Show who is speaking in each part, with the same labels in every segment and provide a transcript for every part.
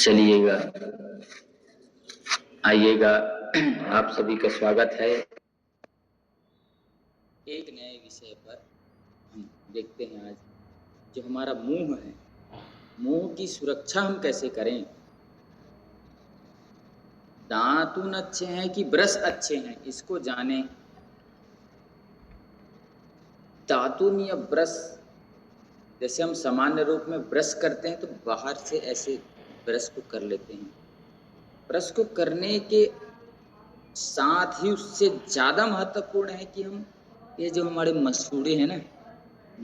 Speaker 1: चलिएगा, आइएगा, आप सभी का स्वागत है। एक नए विषय पर हम देखते हैं आज, जो हमारा मुंह है, मुंह की सुरक्षा हम कैसे करें। दांतून अच्छे हैं कि ब्रश अच्छे हैं, इसको जानें। दातून या ब्रश, जैसे हम सामान्य रूप में ब्रश करते हैं तो बाहर से ऐसे ब्रश को कर लेते हैं। ब्रश को करने के साथ ही उससे ज़्यादा महत्वपूर्ण है कि हम ये जो हमारे मसूड़े हैं ना,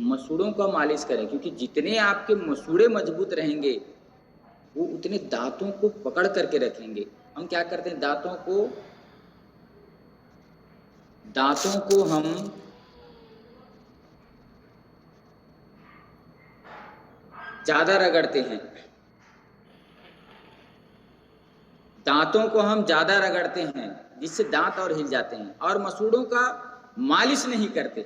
Speaker 1: मसूड़ों का मालिश करें, क्योंकि जितने आपके मसूड़े मजबूत रहेंगे वो उतने दांतों को पकड़ करके रखेंगे। हम क्या करते हैं, दांतों को हम ज़्यादा रगड़ते हैं, दांतों को हम ज़्यादा रगड़ते हैं जिससे दांत और हिल जाते हैं, और मसूड़ों का मालिश नहीं करते,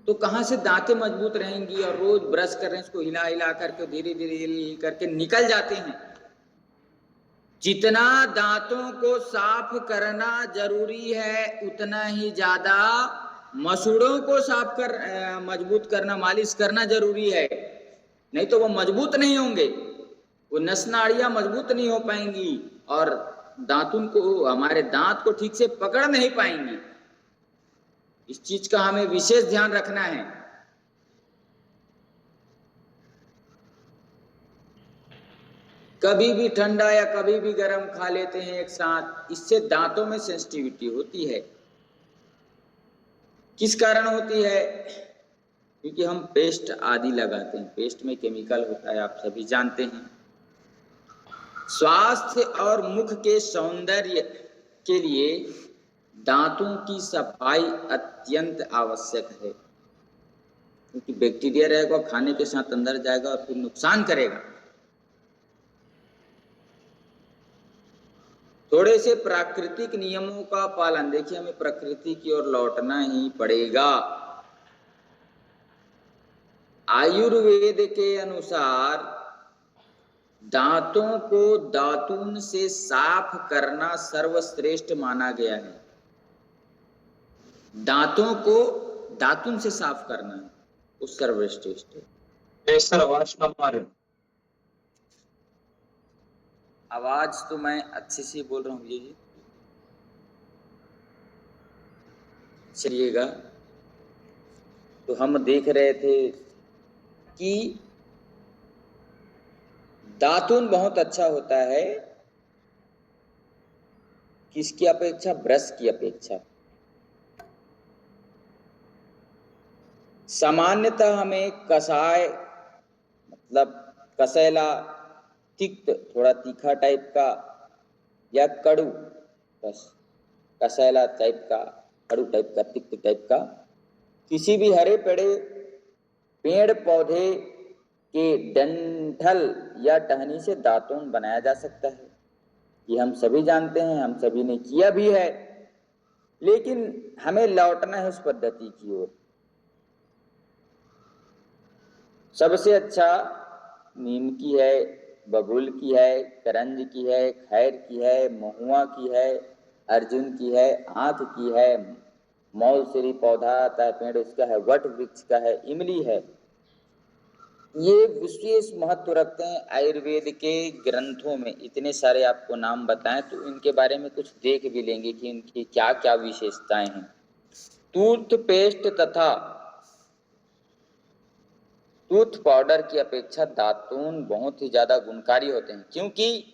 Speaker 1: तो कहाँ से दांतें मजबूत रहेंगी। और रोज ब्रश कर रहे हैं, इसको हिला हिला करके धीरे धीरे हिल करके निकल जाते हैं। जितना दांतों को साफ करना जरूरी है उतना ही ज्यादा मसूड़ों को मजबूत करना, मालिश करना जरूरी है। नहीं तो वो मजबूत नहीं होंगे, वो नस नाड़ियां मजबूत नहीं हो पाएंगी और दांतों को, हमारे दांत को ठीक से पकड़ नहीं पाएंगी। इस चीज का हमें विशेष ध्यान रखना है। कभी भी ठंडा या कभी भी गर्म खा लेते हैं एक साथ, इससे दांतों में सेंसिटिविटी होती है। किस कारण होती है? क्योंकि हम पेस्ट आदि लगाते हैं, पेस्ट में केमिकल होता है, आप सभी जानते हैं। स्वास्थ्य और मुख के सौंदर्य के लिए दांतों की सफाई अत्यंत आवश्यक है, क्योंकि बैक्टीरिया रहेगा, खाने के साथ अंदर जाएगा और फिर नुकसान करेगा। थोड़े से प्राकृतिक नियमों का पालन, देखिए हमें प्रकृति की ओर लौटना ही पड़ेगा। आयुर्वेद के अनुसार दांतों को दातून से साफ करना सर्वश्रेष्ठ माना गया है। दांतों को दातून से साफ करना वो सर्वश्रेष्ठ है।
Speaker 2: सर आवाज कम आ रही है।
Speaker 1: आवाज तो मैं अच्छे से बोल रहा हूँ जी। चलिएगा, तो हम देख रहे थे कि दातून बहुत अच्छा होता है, किसकी अपेक्षा? ब्रश की अपेक्षा। सामान्यतः हमें कसाय, मतलब कसैला, तिक्त, थोड़ा तीखा टाइप का, या कड़ू, बस कसैला टाइप का, कड़ू टाइप का, तिक्त टाइप का, किसी भी हरे पेड़ पौधे के डंठल या टहनी से दातून बनाया जा सकता है। ये हम सभी जानते हैं, हम सभी ने किया भी है, लेकिन हमें लौटना है उस पद्धति की ओर। सबसे अच्छा नीम की है, बबूल की है, करंज की है, खैर की है, महुआ की है, अर्जुन की है, आंख की है, मौलसरी पौधा आता है, पेड़ उसका है, वट वृक्ष का है, इमली है। ये विशेष महत्व रखते हैं आयुर्वेद के ग्रंथों में। इतने सारे आपको नाम बताएं तो इनके बारे में कुछ देख भी लेंगे कि इनकी क्या क्या विशेषताएं हैं। टूथपेस्ट तथा टूथ पाउडर की अपेक्षा दातून बहुत ही ज्यादा गुणकारी होते हैं, क्योंकि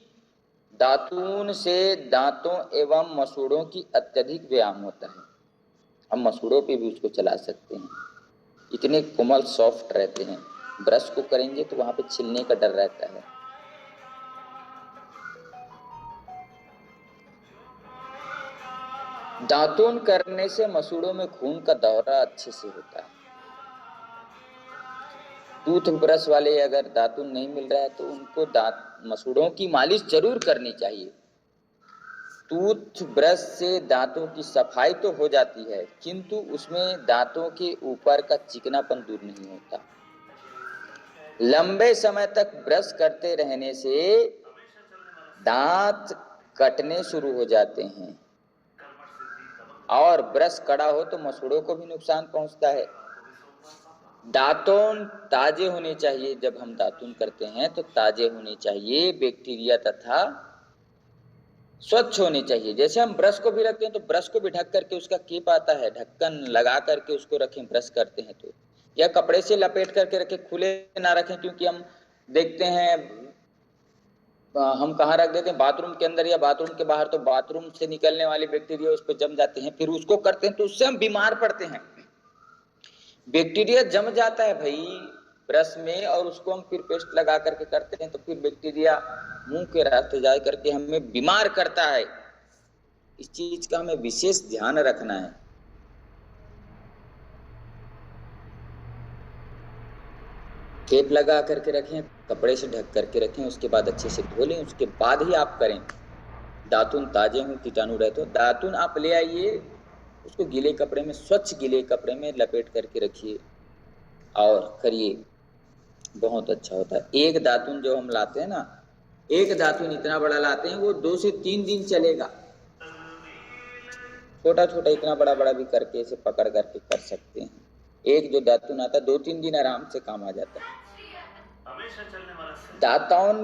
Speaker 1: दातून से दांतों एवं मसूड़ों की अत्यधिक व्यायाम होता है। हम मसूड़ों पे भी उसको चला सकते हैं, इतने कोमल सॉफ्ट रहते हैं। ब्रश को करेंगे तो वहां पे छिलने का डर रहता है। दातून करने से मसूड़ों में खून का दौरा अच्छे से होता है। टूथब्रश वाले अगर दातून नहीं मिल रहा है तो उनको मसूड़ों की मालिश जरूर करनी चाहिए। टूथब्रश से दांतों की सफाई तो हो जाती है, किंतु उसमें दांतों के ऊपर का चिकनापन दूर नहीं होता। लंबे समय तक ब्रश करते रहने से दांत कटने शुरू हो जाते हैं और ब्रश कड़ा हो तो मसूड़ों को भी नुकसान पहुंचता है। दातून ताजे होने चाहिए। जब हम दातून करते हैं तो ताजे होने चाहिए, बैक्टीरिया तथा स्वच्छ होने चाहिए। जैसे हम ब्रश को भी रखते हैं तो ब्रश को भी ढक करके, उसका केप आता है, ढक्कन लगा करके उसको रखें ब्रश करते हैं तो, या कपड़े से लपेट करके रखें, खुले ना रखें। क्योंकि हम देखते हैं हम कहाँ रख देते हैं, बाथरूम के अंदर या बाथरूम के बाहर, तो बाथरूम से निकलने वाले बैक्टीरिया उस पर जम जाते हैं, फिर उसको करते हैं तो उससे हम बीमार पड़ते हैं। बैक्टीरिया जम जाता है भाई ब्रश में, और उसको हम फिर पेस्ट लगा करके करते हैं तो फिर बैक्टीरिया मुंह के रास्ते जा करके हमें बीमार करता है। इस चीज का हमें विशेष ध्यान रखना है। केप लगा करके रखें, कपड़े से ढक करके रखें, उसके बाद अच्छे से धो लें, उसके बाद ही आप करें। दातुन ताजे हों, कीटाणु रहते हो, दातुन आप ले आइए, उसको गीले कपड़े में, स्वच्छ गीले कपड़े में लपेट करके रखिए और करिए, बहुत अच्छा होता है। एक दातुन जो हम लाते हैं ना, एक दातुन इतना बड़ा लाते हैं, वो 2 से 3 दिन चलेगा। छोटा छोटा इतना बड़ा बड़ा भी करके इसे पकड़ करके कर सकते हैं। एक जो दातुन आता है 2-3 दिन आराम से काम आ जाता है। दातुन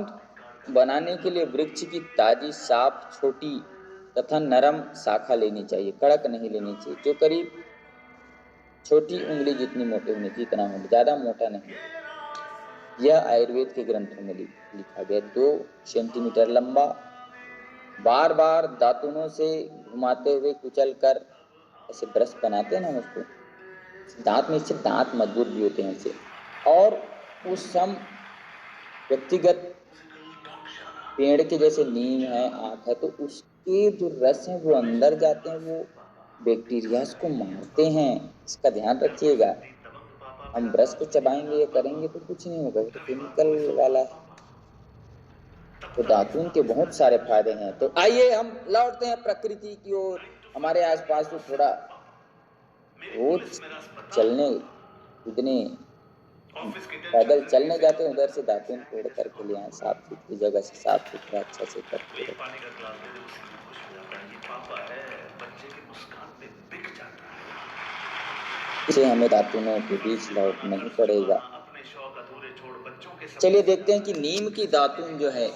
Speaker 1: बनाने के लिए वृक्ष की ताजी, साफ, छोटी तथा नरम शाखा लेनी चाहिए, कड़क नहीं लेनी चाहिए, जो करीब छोटी उंगली जितनी मोटी होनी चाहिए, इतना होना, ज्यादा मोटा नहीं। यह आयुर्वेद के ग्रंथों में लिखा गया। 2 सेंटीमीटर लंबा, बार बार दातुनों से घुमाते हुए कुचल कर ऐसे ब्रश बनाते हैं ना उसको, दांत में, इससे दांत मजबूत भी होते हैं इससे। और उस हम व्यक्तिगत पेड़ के जैसे नीम है, आँख है, तो उसके जो रस हैं वो अंदर जाते हैं, वो बैक्टीरिया को मारते हैं। इसका ध्यान रखिएगा। हम ब्रश को चबाएंगे या करेंगे तो कुछ नहीं होगा, वो तो केमिकल वाला है। तो दातून के बहुत सारे फायदे हैं। तो आइए हम लौटते हैं प्रकृति की ओर। हमारे आसपास तो थोड़ा रोज चलने कूदने, पैदल चलने जाते हैं, उधर से दातून तोड़ करके ले आए, साफ सुथरी जगह से, साफ सुथरा अच्छा से करके इसे हमें दातूनों के बीच लौटना ही पड़ेगा। चलिए देखते हैं कि नीम की दातून जो है,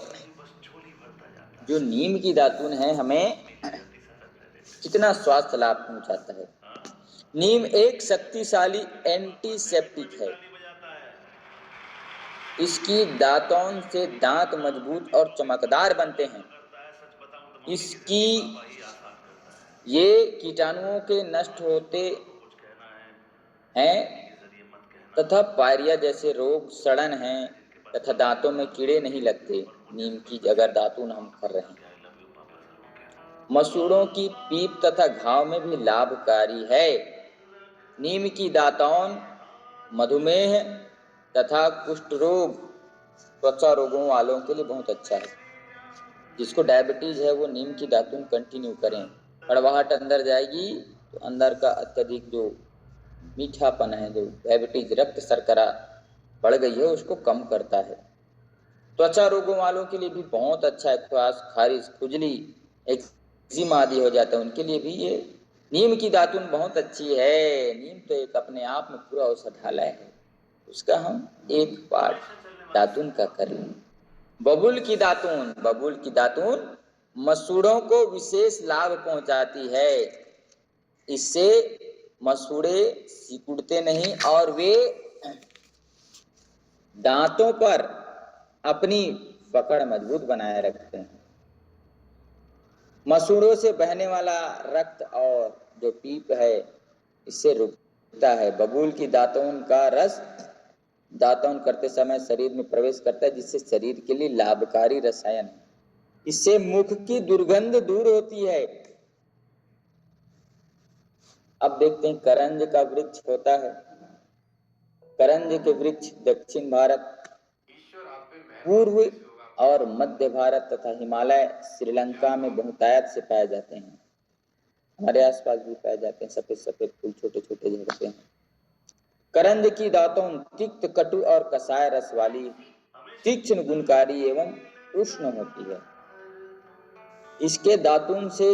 Speaker 1: जो नीम की दातून है, हमें कितना स्वास्थ्य लाभ पहुंचाता है। नीम एक शक्तिशाली एंटीसेप्टिक है। इसकी दातून से दांत मजबूत और चमकदार बनते हैं। इसकी ये कीटाणुओं के नष्ट होते हैं तथा पायरिया जैसे रोग, सड़न है तथा दांतों में कीड़े नहीं लगते। नीम की अगर दातून हम कर रहे हैं, मसूड़ों की पीप तथा घाव में भी लाभकारी है। नीम की दातून मधुमेह तथा कुष्ठ रोग, त्वचा रोगों वालों के लिए बहुत अच्छा है। जिसको डायबिटीज है वो नीम की दातून कंटिन्यू करें। कड़वाहट अंदर जाएगी तो अंदर का अत्यधिक जो मीठापन है, जो डायबिटीज, रक्त शर्करा बढ़ गई है, उसको कम करता है। त्वचा रोगों वालों के लिए भी बहुत अच्छा है। ख्वास, खारिज, खुजली, एक्जिमा आदि हो जाता है, उनके लिए भी ये नीम की दातून बहुत अच्छी है। नीम तो एक अपने आप में पूरा औषधालय है, उसका हम एक पार्ट दातून का कर लें। बबूल की दातून, बबूल की दातून मसूड़ों को विशेष लाभ पहुंचाती है। इससे मसूड़े सिकुड़ते नहीं और वे दांतों पर अपनी पकड़ मजबूत बनाए रखते हैं। मसूड़ों से बहने वाला रक्त और जो पीप है, इससे रुकता है। बबूल की दातून का रस दातून करते समय शरीर में प्रवेश करता है, जिससे शरीर के लिए लाभकारी रसायन है। इससे मुख की दुर्गंध दूर होती है। अब देखते हैं, करंज का वृक्ष होता है। करंज के वृक्ष दक्षिण भारत, पूर्व और मध्य भारत तथा हिमालय, श्रीलंका में बहुतायत से पाए जाते हैं। हमारे आसपास भी पाए जाते हैं। सफेद सफेद फूल छोटे छोटे झड़ते हैं। करंज की दातून तिक्त, कटु और कसाय रस वाली, तीक्ष्ण, गुणकारी एवं उष्ण होती है। इसके दातून से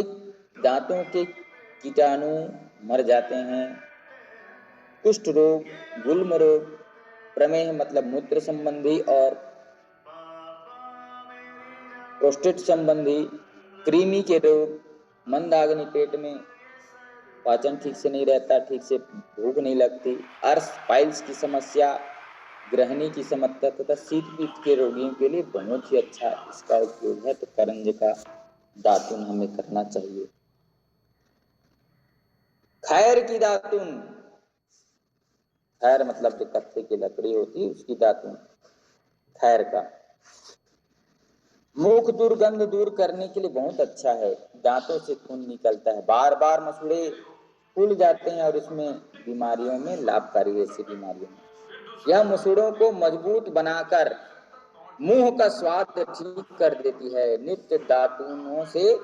Speaker 1: दांतों के कीटाणु मर जाते हैं। कुष्ठ रोग, गुल्म रोग, प्रमेह मतलब मूत्र संबंधी और प्रोस्टेट संबंधी, कृमि के रोग, मंदाग्नि, पेट में पाचन ठीक से नहीं रहता, ठीक से भूख नहीं लगती, अर्श पाइल्स की समस्या, ग्रहणी की समस्या तथा शीत पीत के रोगियों के लिए बहुत ही अच्छा इसका उपयोग है। तो करंज का दातुन हमें करना चाहिए। खैर की दातुन, खैर मतलब जो कत्थे की लकड़ी होती है उसकी दातुन, खैर का मुख दुर्गंध दूर करने के लिए बहुत अच्छा है। दांतों से खून निकलता है, बार बार मसूड़े फूल जाते हैं और इसमें बीमारियों में लाभकारी है। ऐसी बीमारियों में यह मसूड़ों को मजबूत बनाकर मुंह का स्वाद ठीक कर देती है। नित्य दातुनों से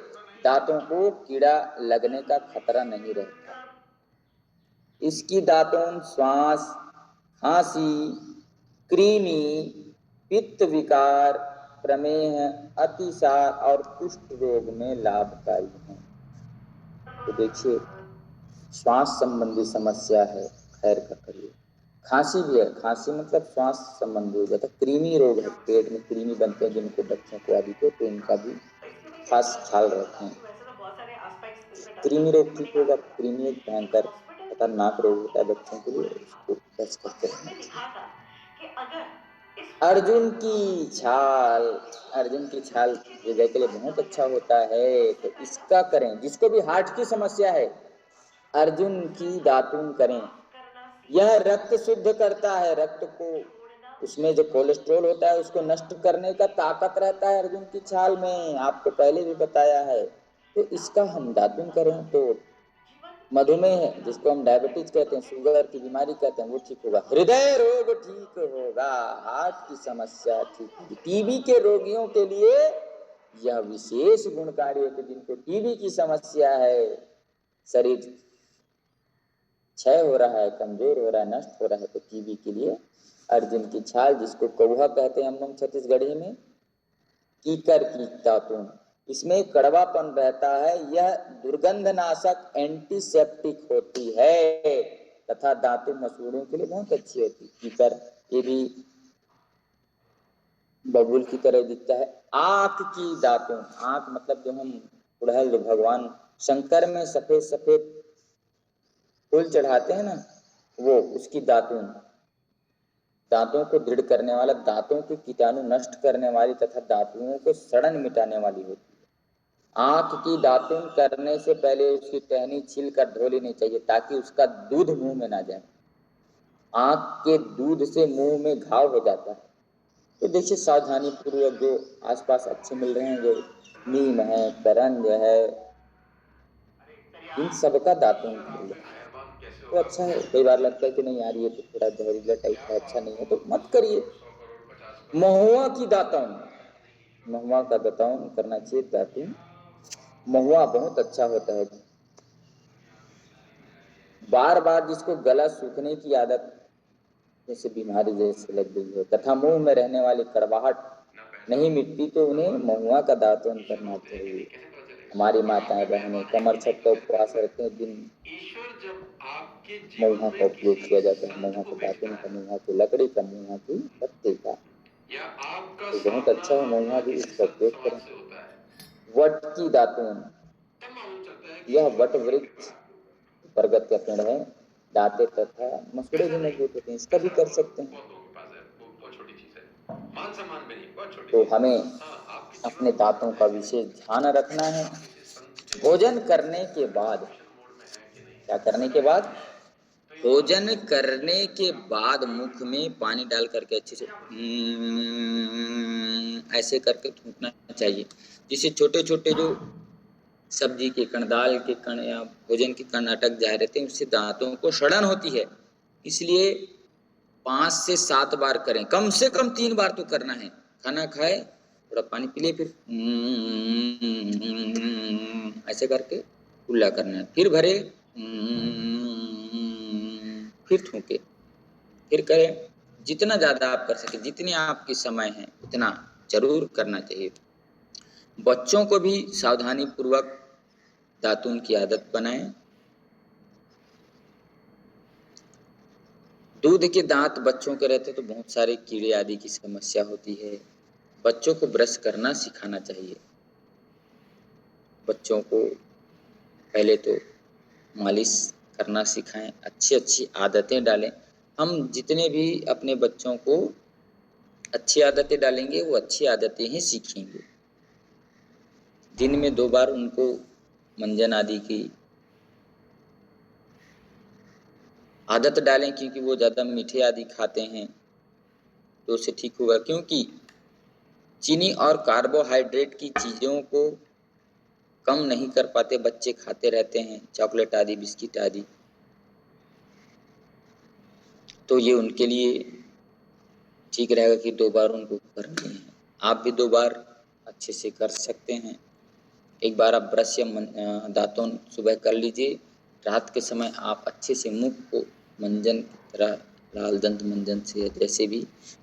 Speaker 1: दांतों को कीड़ा लगने का खतरा नहीं रहता। इसकी दातुन श्वास, खांसी, कृमि, पित्त विकार, प्रमेह, अतिसार और कुष्ठ रोग में लाभकारी है। तो देखिए, श्वास संबंधी समस्या है, खैर का करिए। खांसी भी है, खांसी मतलब श्वास संबंधी हो जाता है। कृमि रोग है, पेट में कृमि बनते हैं जिनको बच्चों को आदि को, तो इनका भी खास ख्याल रखें। कृमि रोग ठीक होगा। कृमि एक भयंकर खतरनाक रोग होता है बच्चों के लिए, उसको बच करके रहना चाहिए। अर्जुन की छाल, अर्जुन की छाल हृदय के लिए बहुत अच्छा होता है, तो इसका करें। जिसको भी हार्ट की समस्या है, अर्जुन की दातुन करें। यह रक्त शुद्ध करता है, रक्त को, उसमें जो कोलेस्ट्रॉल होता है उसको नष्ट करने का ताकत रहता है अर्जुन की छाल में, आपको पहले भी बताया है। तो इसका हम दातुन करें तो मधुमेह है, जिसको हम डायबिटीज कहते हैं, शुगर की बीमारी कहते हैं, वो ठीक होगा। हृदय रोग ठीक होगा, हार्ट की समस्या ठीक होगी। टीबी के रोगियों के लिए यह विशेष गुणकारी है कि जिनको टीबी की समस्या है, शरीर क्षय हो रहा है, कमजोर हो रहा है, नष्ट हो रहा है, तो टीबी के लिए अर्जुन की छाल, जिसको कौहा कहते हैं हम लोग छत्तीसगढ़ी में, कीकर की दातुन, इसमें कड़वापन रहता है। यह दुर्गंधनाशक एंटीसेप्टिक होती है तथा दातुन मसूड़ों के लिए बहुत अच्छी होती है। कीकर ये भी बबूल की तरह दिखता है। आंख की दातुन, आंख मतलब जो हम गुड़हल, जो भगवान शंकर में सफेद सफेद फूल चढ़ाते हैं ना, वो उसकी दातुन, दांतों को दृढ़ करने वाला, दांतों के कीटाणु नष्ट करने वाली तथा दांतों को सड़न मिटाने वाली होती है। आंख की दातुन करने से पहले उसकी टहनी छील कर धो लेनी चाहिए ताकि उसका दूध मुंह में ना जाए। आंख के दूध से मुंह में घाव हो जाता है। तो देखिए, सावधानी पूर्वक जो आसपास अच्छे मिल रहे हैं, जो नीम है, करंज है, इन सबका दातुन कर लो तो अच्छा है। कई बार लगता है कि नहीं यार ये तो थोड़ा जहरीला टाइप है, अच्छा नहीं है, तो मत करिए। महुआ की दातुन, महुआ का दातुन करना चाहिए। दातुन महुआ बहुत अच्छा होता है। बार बार जिसको गला सूखने की आदत जैसे बीमारी जैसे लग गई हो तथा मुंह में रहने वाली कड़वाहट नहीं मिटती, तो उन्हें महुआ का दातुन करना चाहिए। हमारी माताएं बहनें कमर छत का उपवास रखते हैं, दिन महुआ का उपयोग किया जाता है। महुआ के दातुन का, महुआ की लकड़ी का, महुआ की पत्ते का, तो बहुत अच्छा है। महुआ भी इसका उपयोग करें। वट की दातुन, यह वट वृक्ष बरगद का पेड़ है, दांते तथा मसूड़े भी मजबूत होते हैं, इसका भी कर सकते हैं। तो हमें अपने दांतों का विशेष ध्यान रखना है। भोजन करने के बाद, क्या करने के बाद? भोजन करने के बाद मुख में पानी डाल करके अच्छे से ऐसे करके थूकना चाहिए, जिससे छोटे छोटे जो सब्जी के कण, दाल के कण या भोजन के कण अटक जा रहते हैं, उससे दांतों को सड़न होती है। इसलिए 5 से 7 बार करें, कम से कम 3 बार तो करना है। खाना खाए, थोड़ा पानी पी ले, फिर ऐसे करके कुल्ला करना है, फिर भरे, फिर थूके। फिर करें, जितना ज़्यादा आप कर सके, जितनी आपकी समय है उतना जरूर करना चाहिए। बच्चों को भी सावधानी पूर्वक दातून की आदत बनाएं। दूध के दांत बच्चों के रहते तो बहुत सारे कीड़े आदि की समस्या होती है। बच्चों को ब्रश करना सिखाना चाहिए। बच्चों को पहले तो मालिश करना सिखाएं, अच्छी अच्छी आदतें डालें। हम जितने भी अपने बच्चों को अच्छी आदतें डालेंगे वो अच्छी आदतें ही सीखेंगे। दिन में 2 बार उनको मंजन आदि की आदत डालें, क्योंकि वो ज़्यादा मीठे आदि खाते हैं तो उससे ठीक होगा। क्योंकि चीनी और कार्बोहाइड्रेट की चीज़ों को कम नहीं कर पाते, बच्चे खाते रहते हैं चॉकलेट आदि, बिस्किट आदि, तो ये उनके लिए ठीक रहेगा कि 2 बार उनको करनी है। आप भी 2 बार अच्छे से कर सकते हैं। एक बार आप ब्रश या दातुन सुबह कर लीजिए। रात के समय आप अच्छे से मुख को मंजन की तरह लाल दंत मंजन से, जैसे भी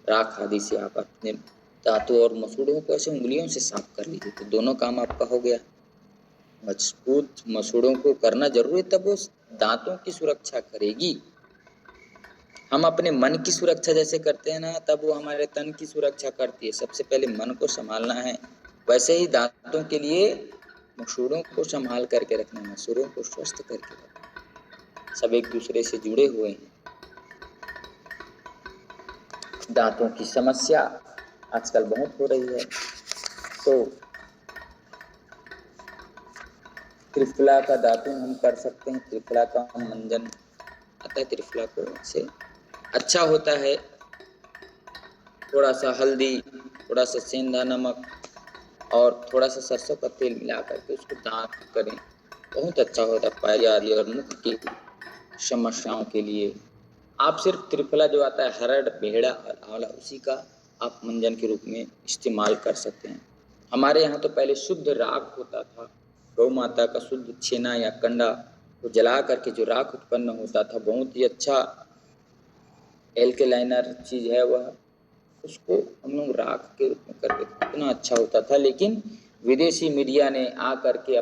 Speaker 1: राख आदि से आप अपने दांतों और मसूड़ों को ऐसे उंगलियों से साफ कर लीजिए, तो दोनों काम आपका हो गया। मजबूत मसूड़ों को करना जरूरी है, तब वो दांतों की सुरक्षा करेगी। हम अपने मन की सुरक्षा जैसे करते हैं ना, तब वो हमारे तन की सुरक्षा करती है। सबसे पहले मन को संभालना है, वैसे ही दांतों के लिए मसूड़ों को संभाल करके रखना है, मसूड़ों को स्वस्थ करके रखना। सब एक दूसरे से जुड़े हुए हैं। दांतों की समस्या आजकल बहुत हो रही है, तो त्रिफला का दातुन हम कर सकते हैं। त्रिफला का मंजन आता है, त्रिफला को से अच्छा होता है। थोड़ा सा हल्दी, थोड़ा सा सेंधा नमक और थोड़ा सा सरसों का तेल मिला करके उसको दांत करें, बहुत अच्छा होता है पायरी आदि और मुख की समस्याओं के लिए। आप सिर्फ त्रिफला जो आता है, हरड़, बेहड़ा और आंवला, उसी का आप मंजन के रूप में इस्तेमाल कर सकते हैं। हमारे यहाँ तो पहले शुद्ध राख होता था, गौ माता का शुद्ध छेना या कंडा को जला करके जो राख उत्पन्न होता था, बहुत ही अच्छा एल्केलाइनर चीज है वह, उसको हम लोग राख के रूप में करते थे, इतना अच्छा होता था। लेकिन विदेशी मीडिया ने आ करके